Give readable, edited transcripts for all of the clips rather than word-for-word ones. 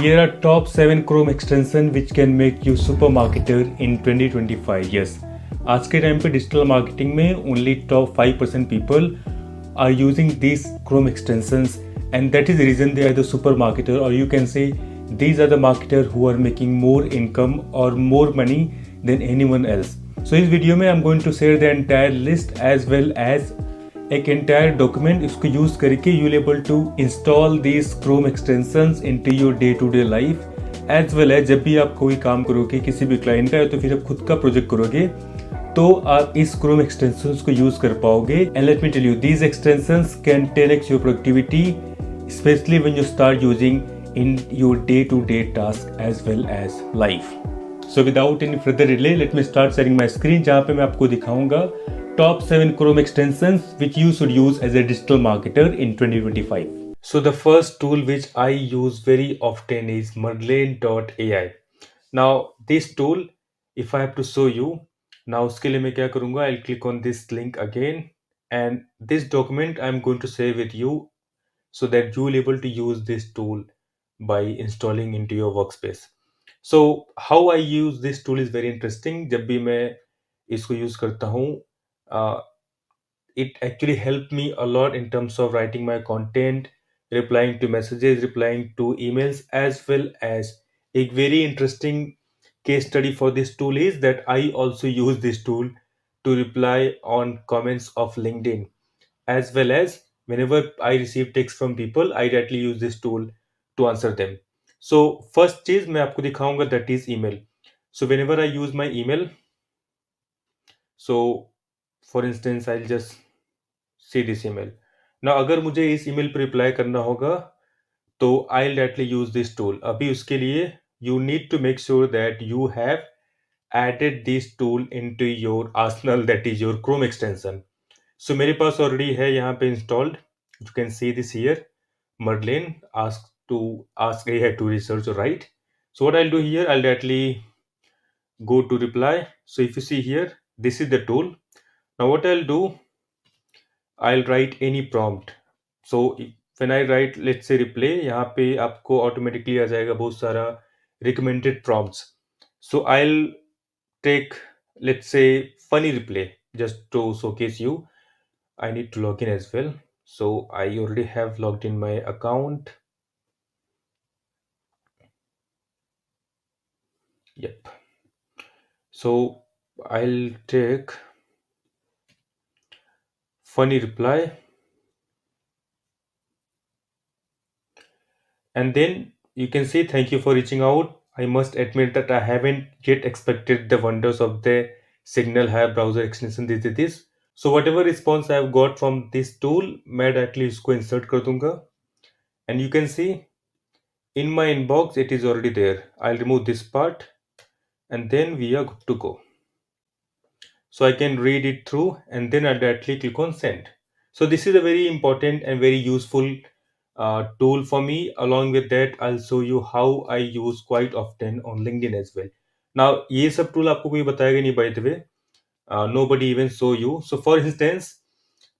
Here are top 7 Chrome extension which can make you super marketer in 2025. Yes, आज के time पे digital marketing में only top 5% people are using these Chrome extensions, and that is the reason they are the super marketer, or you can say these are the marketer who are making more income or more money than anyone else. So इस video में I'm going to share the entire list as well as एक entire document इसको use करके you able to install these Chrome extensions into your day to day life as well as जब भी आप कोई काम करोगे किसी भी क्लाइंट का या तो फिर आप खुद का प्रोजेक्ट करोगे तो आप इस क्रोम एक्सटेंशंस को यूज कर पाओगे. And let me tell you these extensions can 10x your productivity specially when you start using in your day to day task as well as life. So without any further delay let me start sharing my screen जहाँ पे मैं आपको दिखाऊंगा top 7 Chrome extensions which you should use as a digital marketer in 2025. So the first tool which I use very often is Merlin.ai. Now this tool, if I have to show you, now उसके लिए मैं क्या करूँगा, I'll click on this link again and this document I'm going to share with you so that you will able to use this tool by installing into your workspace. So how I use this tool is very interesting. जब भी मैं इसको use करता हूँ it actually helped me a lot in terms of writing my content, replying to messages, replying to emails, as well as a very interesting case study for this tool is that I also use this tool to reply on comments of LinkedIn, as well as whenever I receive text from people, I directly use this tool to answer them. So first चीज मैं आपको दिखाऊंगा that is email. So whenever I use my email, so for instance I just see this email. ना अगर मुझे इस email पर reply करना होगा तो I directly use this tool. अभी उसके लिए you need to make sure that you have added this tool into your arsenal, that is your Chrome extension. So मेरे पास ऑलरेडी है यहाँ पे installed. You can see this here, Merlin ask AI to research or write. So what I'll do here, I'll directly go to reply. So if you see here, this is the tool. Now what I'll do, I'll write any prompt. So when I write let's say replay, यहाँ पे आपको automatically आ जाएगा बहुत सारा recommended prompts. So I'll take let's say funny replay just to showcase you. I need to log in as well. So I already have logged in my account. Yep. So I'll take funny reply, and then you can say thank you for reaching out. I must admit that I haven't yet expected the wonders of the Signal High browser extension this. So whatever response I have got from this tool, मैं directly इसको insert कर दूंगा. And you can see in my inbox it is already there. I'll remove this part and then we are good to go. So I can read it through and then I'll directly click on send. So this is a very important and very useful tool for me. Along with that, I'll show you how I use quite often on LinkedIn as well. Now ये सब tool आपको कोई बताएगा नहीं, by the way. Nobody even show you. So for instance,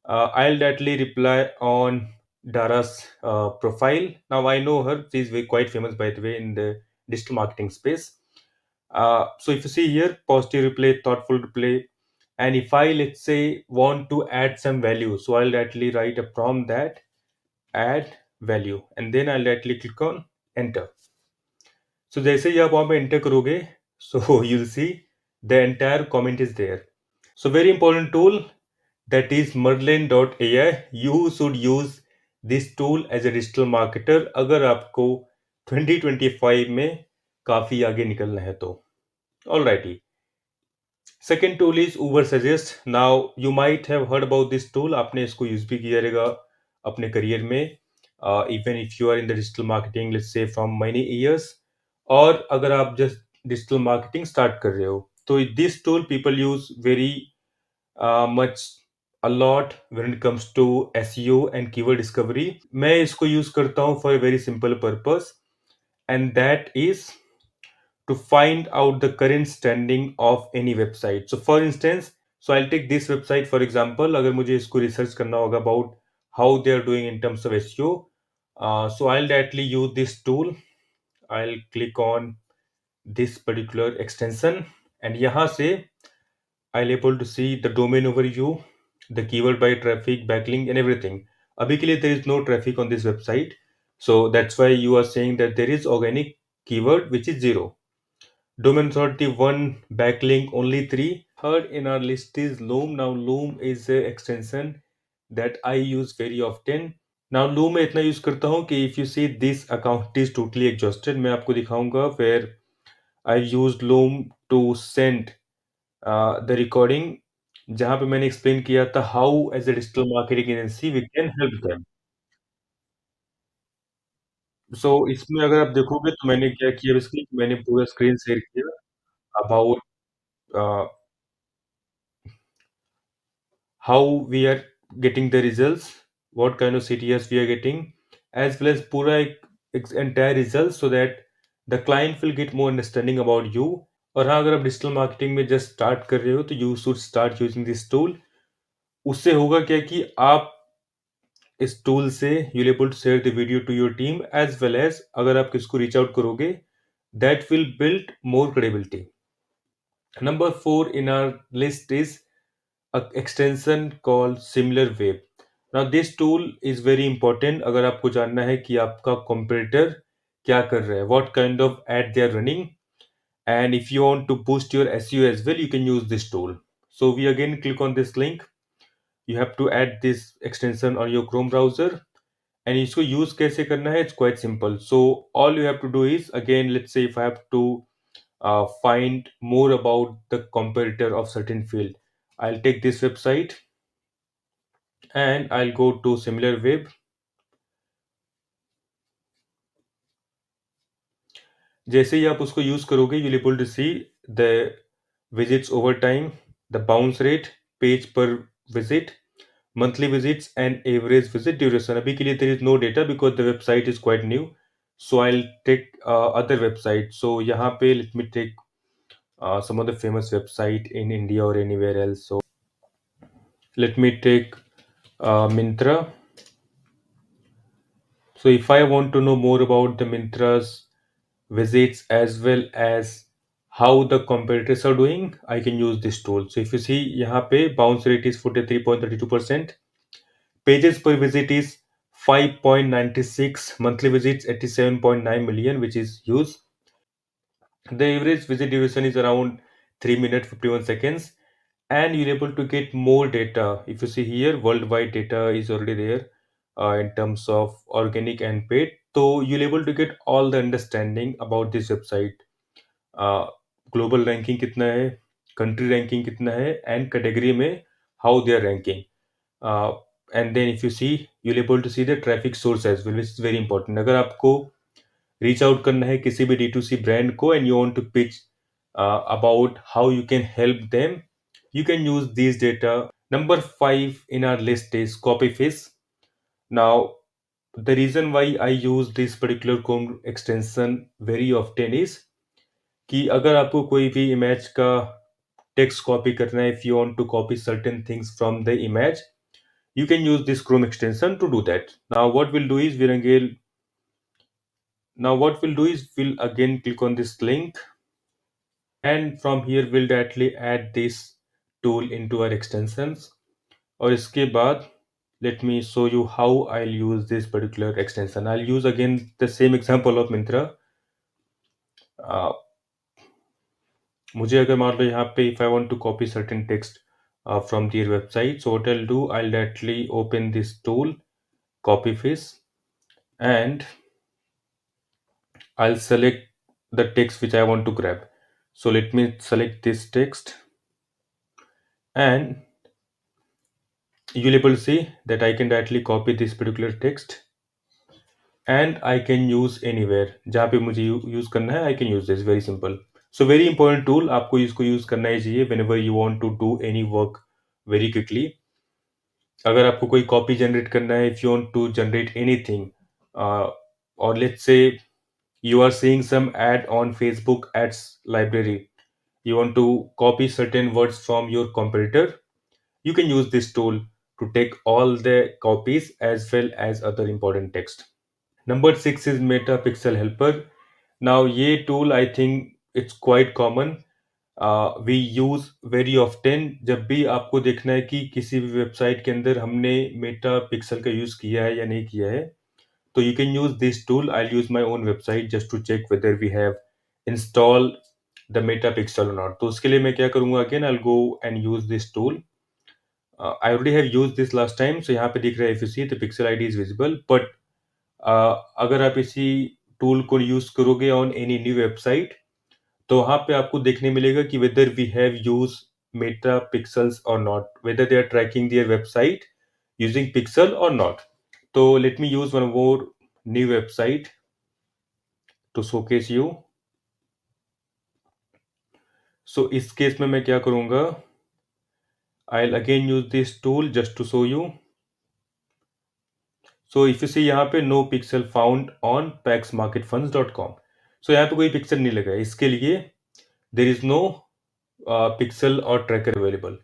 I'll directly reply on Dara's profile. Now I know her. She's very quite famous, by the way, in the digital marketing space. So if you see here, positive reply, thoughtful reply, and if I let's say want to add some value, so I'll directly write a prompt that add value and then I'll directly click on enter. So जैसे ही आप वहाँ पे enter करोगे, so you'll see the entire comment is there. So very important tool, that is Merlin.ai. You should use this tool as a digital marketer अगर आपको 2025 में काफी आगे निकलना है तो. Alrighty. Second tool is Ubersuggest. Now you might have heard about this tool. आपने इसको यूज भी किया रहेगा अपने करियर में, even if you are in the digital marketing, let's say from many years, और अगर आप just digital marketing start कर रहे हो, तो this tool people use very much a lot when it comes to SEO and keyword discovery. मैं इसको use करता हूँ for a very simple purpose, and that is to find out the current standing of any website. So for instance, so I'll take this website for example. अगर मुझे इसको research करना होगा about how they are doing in terms of SEO, so I'll directly use this tool. I'll click on this particular extension, and यहाँ से I'll able to see the domain overview, the keyword by traffic, backlink, and everything. अभी के लिए there is no traffic on this website, so that's why you are saying that there is organic keyword which is zero. Domain authority one, backlink only three. Third in our list is Loom. Now Loom is a extension that I use very often. Now Loom मैं इतना use करता हूँ कि if you see this account is totally exhausted, मैं आपको दिखाऊंगा where I used Loom to send the recording, जहाँ पे मैंने एक्सप्लेन किया था how as a digital marketing agency we can help them. So इसमें अगर आप देखोगे तो मैंने क्या किया बेसिकली मैंने पूरा स्क्रीन शेयर किया about how we are getting the results, what kind of CTS we are getting, as well as पूरा एक entire result so that the client will get more understanding about you. और हाँ अगर आप digital marketing में just start कर रहे हो तो you should start using this tool. उससे होगा क्या कि आप इस टूल से you able to share the video to your team as well as अगर आप किसको रीच आउट करोगे that will build more credibility. Number 4 in our list is a extension called SimilarWeb. Now this tool is very important अगर आपको जानना है कि आपका competitor क्या कर रहा है, what kind of ad they are running, and if you want to boost your SEO as well, you can use this tool. So we again click on this link. You have to add this extension on your Chrome browser, and इसको use कैसे करना है, it's quite simple. So all you have to do is again, let's say if I have to find more about the competitor of certain field, I'll take this website and I'll go to SimilarWeb. जैसे ही आप उसको use करोगे you able to see the visits over time, the bounce rate, page पर visit, monthly visits and average visit duration. अभी के लिए there is no data because the website is quite new. So I'll take other website. So यहाँ पे let me take some of the famous website in India or anywhere else. So let me take Myntra. So if I want to know more about the Myntra's visits as well as how the competitors are doing, I can use this tool. So if you see यहाँ पे bounce rate is 43.32%, pages per visit is 5.96, monthly visits 87.9 million, which is huge. The average visit duration is around 3 minutes 51 seconds, and you're able to get more data. If you see here, worldwide data is already there in terms of organic and paid. So you're able to get all the understanding about this website. Global ranking कितना है, country ranking कितना है, and category में how they are ranking. And then if you see you able to see the traffic source as well, which is very important. अगर आपको reach out करना है किसी भी D2C ब्रांड को and you want to pitch about how you can help them, you can use these data. Number 5 in our list is Copyfish. Now, the reason why I use this particular Chrome extension very often is कि अगर आपको कोई भी image का text copy करना है, if you want to copy certain things from the image, you can use this Chrome extension to do that. Now what we'll do is we'll again click on this link, and from here we'll directly add this tool into our extensions. और इसके बाद let me show you how I'll use this particular extension. I'll use again the same example of Myntra. मुझे अगर मान लो यहाँ पे if I want to copy certain text from their website, so what I'll do, I'll directly open this tool, Copyfish, and I'll select the text which I want to grab. So let me select this text, and you'll able to see that I can directly copy this particular text and I can use anywhere. जहाँ पे मुझे use करना है I can use this. Very simple. So very important tool, आपको इसको use करना ही चाहिए whenever you want to do any work very quickly. अगर आपको कोई कॉपी जनरेट करना है, if you want to generate anything, or let's say you are seeing some ad on Facebook ads library, you want to copy certain words from your competitor, you can use this tool to take all the copies as well as other important text. Number 6 is Metapixel Helper. Now ये tool I think it's quite common, we use very often. जब भी आपको देखना है कि किसी भी website के अंदर हमने मेटा पिक्सल का यूज किया है या नहीं किया है, तो you can use this tool. I'll use my own website just to check whether we have installed the metapixel or not. तो उसके लिए मैं क्या करूँगा, again I'll go and use this tool. I already have used this last time, so यहाँ पे दिख रहा है if you see the pixel ID is visible, but अगर आप इसी टूल को यूज करोगे on any new website, तो वहाँ पे आपको देखने मिलेगा कि whether we have used metapixels or not, whether they are tracking their website using pixel or not. So let me use one more new website to showcase you. So इस case में मैं क्या करूँगा, I'll again use this tool just to show you. So if you see यहाँ पे no pixel found on paxmarketfunds.com. So यहाँ पे कोई पिक्सल नहीं लगा है, इसके लिए there is no pixel or tracker available.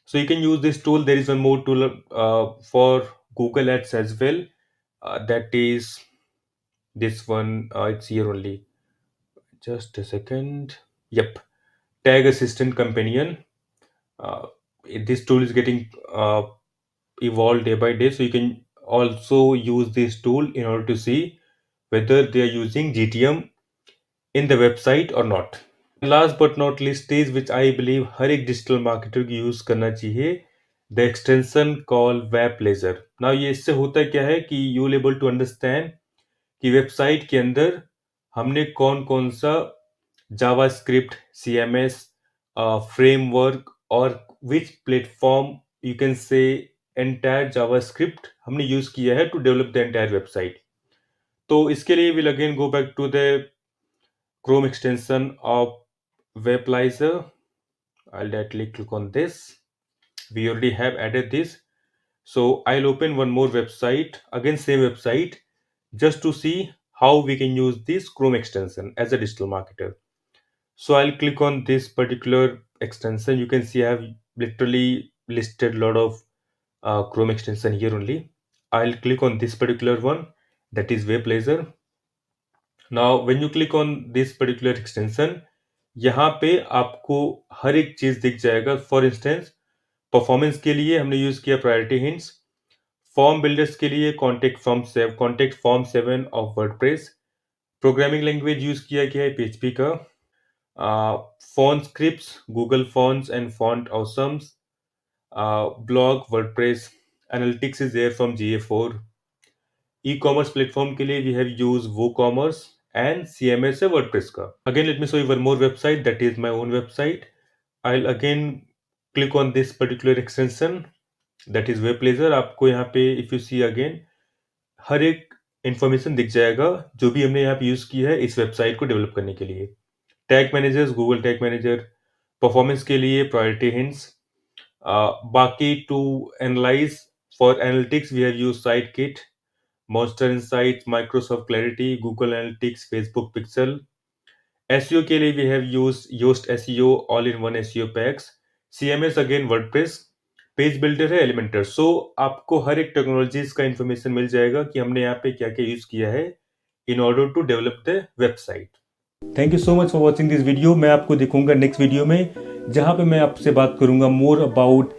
So you can use this tool. There is one more tool for Google Ads as well. That is this one. It's here only. Just a second. Yep. Tag Assistant Companion. This tool is getting evolved day by day. So you can also use this tool in order to see whether they are using GTM in the website or not. Last but not least is which I believe हर एक digital marketer की use करना चाहिए, the extension call Wappalyzer. Now ये इससे होता क्या है कि you will able to understand कि वेबसाइट के अंदर हमने कौन कौन सा जावास्क्रिप्ट, CMS फ्रेमवर्क और which platform you can say entire JavaScript हमने यूज किया है to develop the entire website. तो इसके लिए will again go back to the Chrome extension of Weblaser. I'll directly click on this. We already have added this. So I'll open one more website, again same website, just to see how we can use this Chrome extension as a digital marketer. So I'll click on this particular extension. You can see I have literally listed a lot of Chrome extension here only. I'll click on this particular one, that is Weblaser. Now when you click on this particular extension, यहाँ पे आपको हर एक चीज दिख जाएगा। For instance performance के लिए हमने यूज किया प्रायोरिटी हिंट्स, फॉर्म बिल्डर्स के लिए contact form 7 of WordPress, programming language use किया गया है PHP का, font scripts Google fonts and font awesomes, blog WordPress, analytics is there from GA4, e-commerce platform के लिए we have use WooCommerce and CMS है WordPress का। Again let me show you one more website, that is my own website. I'll again click on this particular extension, that is Weblaser. आपको यहाँ पे if you see again हर एक information दिख जाएगा जो भी हमने यहाँ पे यूज की है इस वेबसाइट को डेवलप करने के लिए। Tag managers Google tag manager, performance के लिए प्रायोरिटी हिंट्स, बाकी to analyse for analytics we have use Site Kit, Monster Insights, Microsoft Clarity, Google Analytics, Facebook Pixel. SEO के लिए we have used Yoast SEO, all-in-one SEO packs. CMS again WordPress, page builder है Elementor. So आपको हर एक technologies का information मिल जाएगा कि हमने यहाँ पे क्या क्या यूज किया है in order to develop the website. Thank you so much for watching this video. मैं आपको दिखूंगा नेक्स्ट वीडियो में जहाँ पे मैं आपसे बात करूंगा more about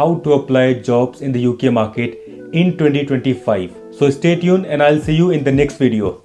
how to apply jobs in the UK market in 2025. So stay tuned and I'll see you in the next video.